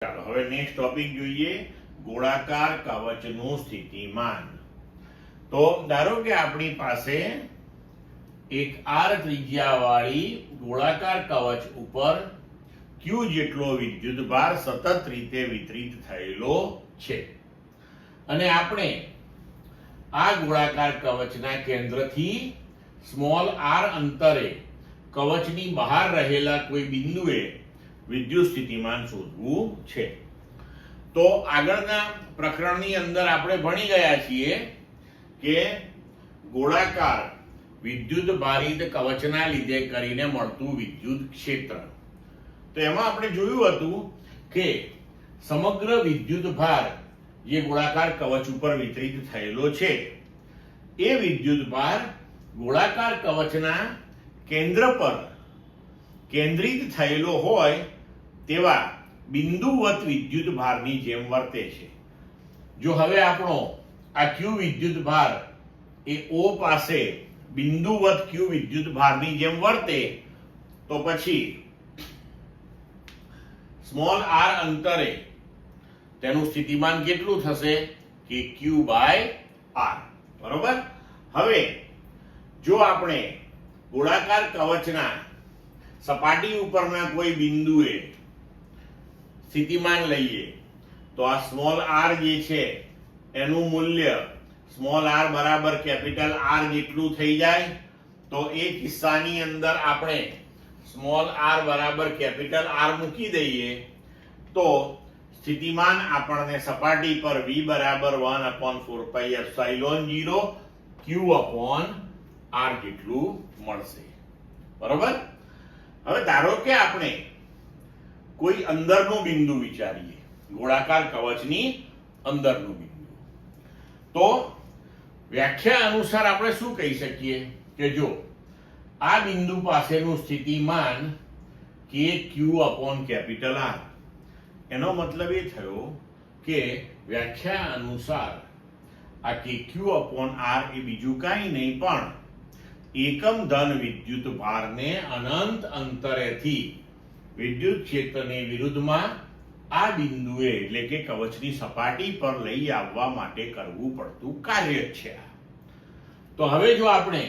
ચાલો હવે next topic જોઈએ, ગોળાકાર કવચનું સ્થિતિમાન. તો ધારો કે આપણી પાસે એક r ત્રિજ્યાવાળી ગોળાકાર કવચ ઉપર q જેટલો વિદ્યુતભાર સતત રીતે વિતરિત થયેલો છે અને આપણે આ ગોળાકાર કવચના કેન્દ્રથી સ્મોલ r અંતરે કવચની બહાર રહેલા કોઈ બિંદુએ વિદ્યુત સ્થિતિમાન શોધવું છે. તો આગળના પ્રકરણની અંદર આપણે ભણી ગયા છીએ કે ગોળાકાર વિદ્યુત ભારિત કવચના લીધે કરીને મળતું વિદ્યુત ક્ષેત્ર. તો એમાં આપણે જોયું હતું કે સમગ્ર વિદ્યુત ભાર જે ગોળાકાર કવચ ઉપર વિતરિત થયેલો છે એ વિદ્યુત ભાર ગોળાકાર કવચના કેન્દ્ર પર કેન્દ્રિત થયેલો હોય તેવા બિંદુવત વિદ્યુત ભારની જેમ વર્તે છે. જો હવે આપણો આ q વિદ્યુત ભાર એ O પાસે બિંદુવત q વિદ્યુત ભારની જેમ વર્તે તો પછી સ્મોલ r અંતરે તેનું સ્થિતિમાન કેટલું થશે કે q/r. બરોબર. હવે જો આપણે ગોળાકાર કવચના સપાટી ઉપરના કોઈ બિંદુએ સ્થિતિમાન લઈએ તો આ સ્મોલ r જે છે એનું મૂલ્ય સ્મોલ r બરાબર કેપિટલ R જેટલું થઈ જાય. તો એ કિસ્સાની અંદર આપણે સ્મોલ r બરાબર કેપિટલ R મૂકી દઈએ તો સ્થિતિમાન આપણને સપાટી પર v બરાબર 1/4πε0 q/r જેટલું મળશે. બરોબર. હવે ધારો કે આપણે કોઈ અંદરનું બિંદુ વિચારીએ, ગોળાકાર કવચની અંદરનું બિંદુ. તો વ્યાખ્યા અનુસાર આપણે શું કહી શકીએ કે જો આ બિંદુ પાસેનું સ્થિતિમાન kq/R. એનો મતલબ એ થયો કે વ્યાખ્યા અનુસાર આ kq/R એ બીજું કાંઈ નહીં પણ એકમ ધન વિદ્યુત ભારને અનંત અંતરેથી વિદ્યુત ક્ષેત્રની વિરુદ્ધમાં આ બિંદુએ એટલે કે કવચની સપાટી પર લઈ આવવા માટે કરવું પડતું કાર્ય છે. તો હવે જો આપણે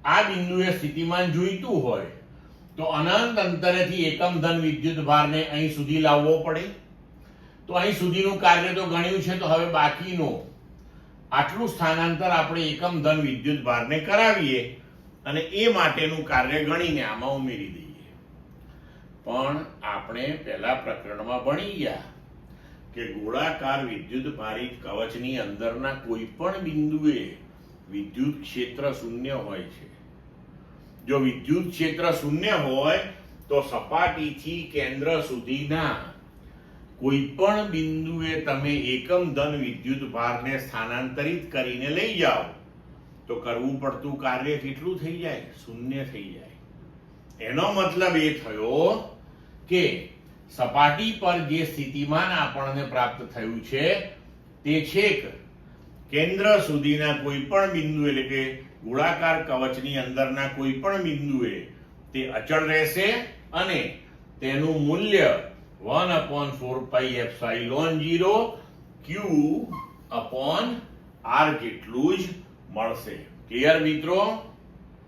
આ બિંદુએ સ્થિતિમાન જોઈતું હોય તો અનંત અંતરેથી એકમ ધન વિદ્યુત ભારને અહીં સુધી લાવવો પડે. તો અહીં સુધીનું કાર્ય તો ગણ્યું છે, તો હવે બાકીનું આટલું સ્થાનાંતર આપણે એકમ ધન વિદ્યુત ભારને કરાવીએ અને એ માટેનું કાર્ય ગણીને આમાં ઉમેરી દઈએ. પણ આપણે પહેલા પ્રકરણમાં ભણી ગયા કે ગોળાકાર વિદ્યુત ભારિત કવચની અંદરના કોઈ પણ બિંદુએ વિદ્યુત ક્ષેત્ર શૂન્ય હોય છે. જો વિદ્યુત ક્ષેત્ર શૂન્ય હોય તો સપાટીથી કેન્દ્ર સુધીના કોઈ પણ બિંદુએ તમે એકમ ધન વિદ્યુત ભારને સ્થાનાંતરિત કરીને લઈ જાઓ તો કરવું પડતું કાર્ય કેટલું થઈ જાય? શૂન્ય થઈ જાય. એનો મતલબ એ થયો કે સપાટી પર જે સ્થિતિમાન આપણને પ્રાપ્ત થયું છે તે છેક કેન્દ્ર સુધીના કોઈ પણ બિંદુ એટલે કે ગોળાકાર કવચની અંદરના કોઈ પણ બિંદુએ તે અચળ રહેશે અને તેનું મૂલ્ય 1/4πε0 q/r જેટલું જ મળશે. ક્લિયર મિત્રો?